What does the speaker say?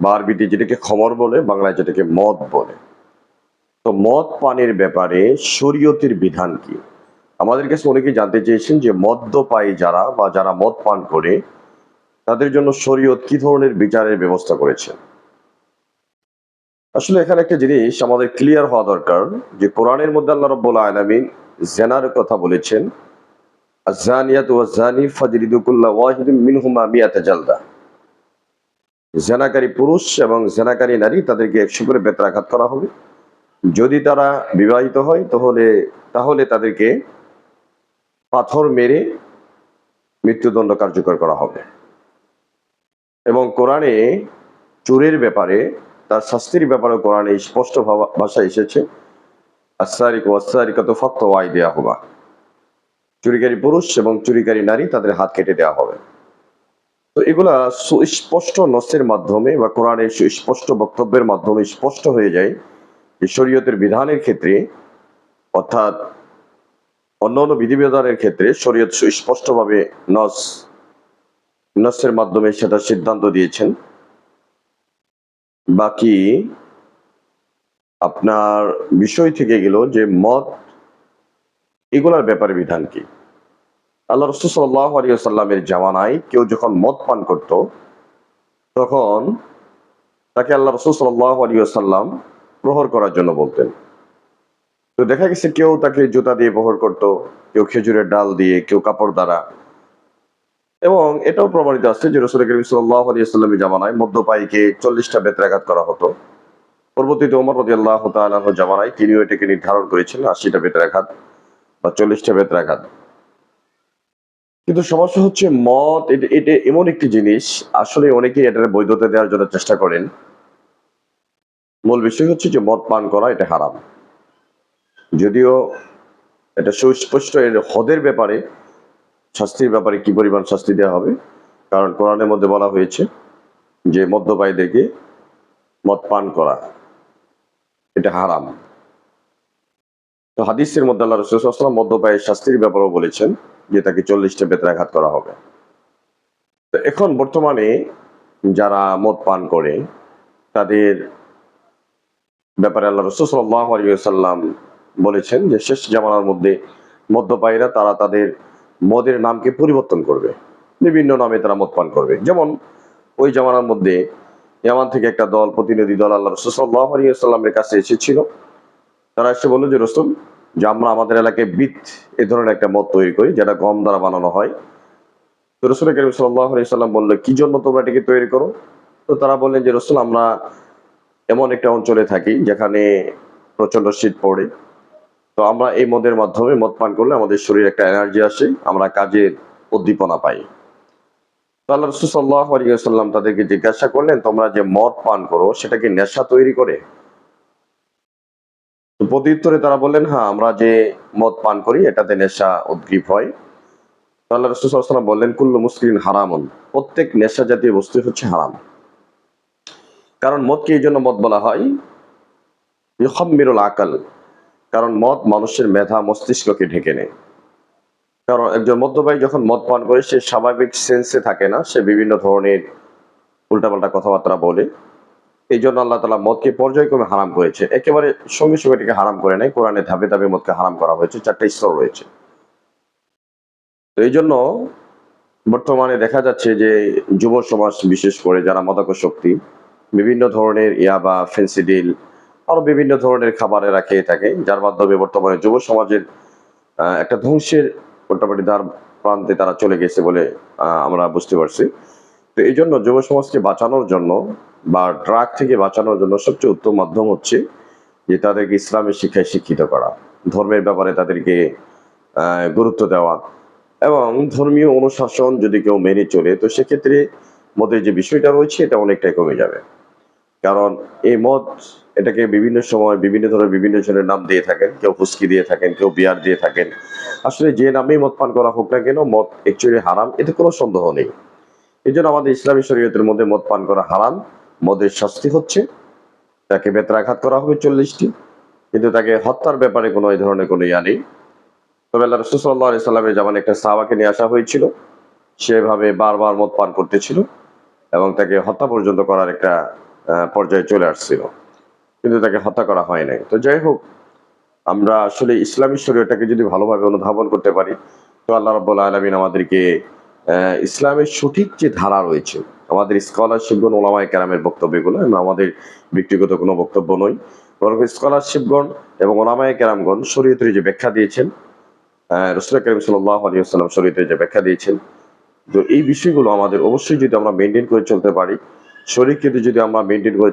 বা আরবিতে যেটাকে খমর বলে, বাংলায় যেটাকে মদ বলে। তো মদ পানের ব্যাপারে শরীয়তের বিধান কি? আমাদের কাছে অনেকেই জানতে চেয়েছেন যে মদ্যপায়ী যারা বা যারা মদ পান করে তাদের জন্য শরীয়ত কি ধরনের বিচারের ব্যবস্থা করেছে। আসলে এখানে একটা জিনিস আমাদের ক্লিয়ার হওয়া দরকার যে কোরআনের মধ্যে আল্লাহ রাব্বুল আলামিন জেনার কথা বলেছেন, আয-যানিয়াতু ওয়াজ-যানি ফাজলিদু কুল্লা ওয়াহিদিন মিনহুমা মিয়াতা জালদা। জেনাকারী পুরুষ এবং জেনাকারী নারী তাদেরকে ১০০ করে বেত্রাঘাত করা হবে। যদি তারা বিবাহিত হয় তাহলে তাদেরকে পাথর মেরে মৃত্যুদণ্ড কার্যকর করা হবে। এবং কোরআনে চোরের ব্যাপারে, তার শাস্তির ব্যাপারে কোরআনে স্পষ্ট ভাষায় এসেছে, আস-সারিকু ওয়াস-সারিকাতু ফাকতাউ আইদিয়াহুমা। চুরিকারী পুরুষ এবং চুরিকারী নারী তাদের হাত কেটে দেওয়া হবে। তো এগুলা সুস্পষ্ট নসের মাধ্যমে বা কোরআনের সুস্পষ্ট বক্তব্যের মাধ্যমে স্পষ্ট হয়ে যায় যে শরীয়তের বিধানের ক্ষেত্রে, অর্থাৎ অন্যান্য বিধিবিধানের ক্ষেত্রে শরীয়ত সুস্পষ্টভাবে নসের মাধ্যমে সেটা সিদ্ধান্ত দিয়েছেন। বাকি আপনার বিষয় থেকে গেল যে মদ এগুলার ব্যাপারে বিধান কি। আল্লাহ রাসূল সাল্লাল্লাহু আলাইহি ওয়াসাল্লামের জামানায় কেউ যখন মদ পান করত তখন তাকে আল্লাহ রাসূল সাল্লাল্লাহু আলাইহি ওয়াসাল্লাম প্রহর করার জন্য বলতেন। তো দেখা গেছে কেউ তাকে জুতা দিয়ে প্রহর করত, কেউ খেজুরের ডাল দিয়ে, কেউ কাপড় দ্বারা। এবং এটাও প্রমাণিত আছে যে রাসূল করিম সাল্লাল্লাহু আলাইহি ওয়াসাল্লামের জামানায় মদ্যপায়ীকে ৪০টা বেত্রাঘাত করা হতো। পরবর্তীতে ওমর রাদিয়াল্লাহু তাআলা আনহু জামানায় তিনিও এটাকে নির্ধারণ করেছিলেন ৮০টা বেত্রাঘাত বা ৪০টা বেত্রাঘাত। কিন্তু সমস্যা হচ্ছে মদ এটা এমন একটি জিনিস, আসলে অনেকেই এটার বৈধতা দেওয়ার জন্য চেষ্টা করেন। মূল বিষয় হচ্ছে যে মদ পান করা এটা হারাম। যদিও এটা সুস্পষ্ট এর হদের ব্যাপারে, শাস্তির ব্যাপারে কি পরিমাণ শাস্তি দেওয়া হবে, কারণ কোরআনের মধ্যে বলা হয়েছে যে মদ্যপায়ীদেরকে মদ পান করা এটা হারাম। তো হাদিসের মধ্যে আল্লাহ রাসূল সাল্লাল্লাহু আলাইহি ওয়াসাল্লাম মদ্যপায়ীর শাস্তির ব্যাপারেও বলেছেন যে তাকে ৪০টা বেত্রাঘাত করা হবে। তো এখন বর্তমানে যারা মদ পান করে তাদের ব্যাপারে আল্লাহ রাসূল সাল্লাল্লাহু আলাইহি ওয়াসাল্লাম বলেছেন যে শেষ জামানার মধ্যে মদ্যপায়ীরা তারা তাদের মদের নামকে পরিবর্তন করবে, বিভিন্ন নামে তারা মদ পান করবে। যেমন ওই জামানার মধ্যে ইয়ামান থেকে একটা দল, প্রতিনিধি দল আল্লাহ রাসূল সাল্লাল্লাহু আলাইহি ওয়াসাল্লামের কাছে এসেছিল। তারা এসে বলল যে রাসূল, যে আমরা আমাদের এলাকায় বিথ এই ধরনের একটা মদ তৈরি করি যেটা গম দ্বারা বানানো হয়। তো রাসূল করিম সাল্লাল্লাহু আলাইহি ওয়াসাল্লাম বলল, কি জন্য তোমরা এটাকে তৈরি করো? তো তারা বললেন যে রাসূল, আমরা এমন একটা অঞ্চলে থাকি যেখানে প্রচন্ড শীত পড়ে। তো আমরা এই মদের মাধ্যমে মদ পান করলে আমাদের শরীরে একটা এনার্জি আসে, আমরা কাজের উদ্দীপনা পাই। তো আল্লাহ রাসূল সাল্লাল্লাহু আলাইহি ওয়াসাল্লাম তাদেরকে জিজ্ঞাসা করলেন, তোমরা যে মদ পান করো সেটা কি নেশা তৈরি করে? তো প্রত্যুত্তরে তারা বললেন, হ্যাঁ, আমরা যে মদ পান করি এটাতে নেশা উদ্গ্রীব হয়। তো আল্লাহ রাসূল সাল্লাল্লাহু আলাইহি ওয়াসাল্লাম বললেন, কুল্লু মুসকিরিন হারামুন, প্রত্যেক নেশা জাতীয় বস্তু হচ্ছে হারাম। কারণ মদকে এই জন্য মদ বলা হয় ইউখাম্মিরুল আকল, কারণ মদ মানুষের মেধা মস্তিষ্ককে ঢেকে নেয়। কারণ একজন মদ্যপায়ী যখন মদ পান করে সে স্বাভাবিক সেন্সে থাকে না, সে বিভিন্ন ধরনের উল্টাপাল্টা কথাবার্তা বলে। এই জন্য আল্লাহ তাআলা মদকে পর্যায়ক্রমে হারাম করেছে, একেবারে সঙ্গে সঙ্গে এটাকে হারাম করে নাই। কোরআনে ধাপে ধাপে মদকে হারাম করা হয়েছে, ৪টা স্তর রয়েছে। তো এই জন্য বর্তমানে দেখা যাচ্ছে যে যুব সমাজ, বিশেষ করে যারা মাদকাসক্তি, বিভিন্ন ধরনের ইয়াবা, ফেন্সিডিল, আরো বিভিন্ন ধরনের খাবার এরা খেয়ে থাকে, যার মাধ্যমে বর্তমানে যুব সমাজের একটা ধ্বংসের মোটামুটি দ্বার প্রান্তে তারা চলে গেছে বলে আমরা বুঝতে পারছি। তো এই জন্য যুব সমাজকে বাঁচানোর জন্য বা ড্রাগ থেকে বাঁচানোর জন্য সবচেয়ে উত্তম মাধ্যম হচ্ছে যে তাদেরকে ইসলামের শিক্ষায় শিক্ষিত করা, ধর্মের ব্যাপারে তাদেরকে গুরুত্ব দেওয়া, এবং ধর্মীয় অনুশাসন যদি কেউ মেনে চলে তো সেক্ষেত্রে মদের যে বিষয়টা রয়েছে এটা অনেকটাই কমে যাবে। কারণ এই মদ, এটাকে বিভিন্ন সময় বিভিন্ন ধরনের বিভিন্ন জনের নাম দিয়ে থাকেন, কেউ হুস্কি দিয়ে থাকেন, কেউ বিয়ার দিয়ে থাকেন। আসলে যে নামেই মদ পান করা হোক না কেন, মদ অ্যাকচুয়ালি হারাম, এতে কোনো সন্দেহ নেই। এই জন্য আমাদের ইসলামী শরীয়তের মধ্যে মদ পান করা হারাম। মদের শাস্তি হচ্ছে তাকে বেত্রাঘাত করা হবে ৪০টি, কিন্তু তাকে হত্যার ব্যাপারে কোনো এই ধরনের কোনো ইয়া নেই। তবে আল্লাহ রাসূল সাল্লাল্লাহু আলাইহি সাল্লামের জামানায় একটা সাহাবাকে নিয়ে আসা হয়েছিল, সেভাবে বারবার মদ পান করতেছিল এবং তাকে হত্যা পর্যন্ত করার একটা পর্যায়ে চলে আসছিল, কিন্তু তাকে হত্যা করা হয় নাই। তো যাই হোক, আমরা আসলে ইসলামী শরীয়তটাকে যদি ভালোভাবে অনুধাবন করতে পারি, তো আল্লাহ রাব্বুল আলামিন আমাদেরকে ইসলামের সঠিক যে ধারা রয়েছে, আমাদের স্কলারশিপগণ, ওলামায়ে কেরামের বক্তব্য এগুলো, আমাদের ব্যক্তিগত কোনো বক্তব্য নয়, বরং স্কলারশিপগণ এবং ওলামায়ে কেরামগণ শরীয়তের যে ব্যাখ্যা দিয়েছেন, রাসূল করিম সাল্লাল্লাহু আলাইহি ওয়াসাল্লাম শরীয়তের যে ব্যাখ্যা দিয়েছেন, তো এই বিষয়গুলো আমাদের অবশ্যই যদি আমরা মেইনটেইন করে চলতে পারি, শরীয়তকে যদি আমরা মেইনটেইন করে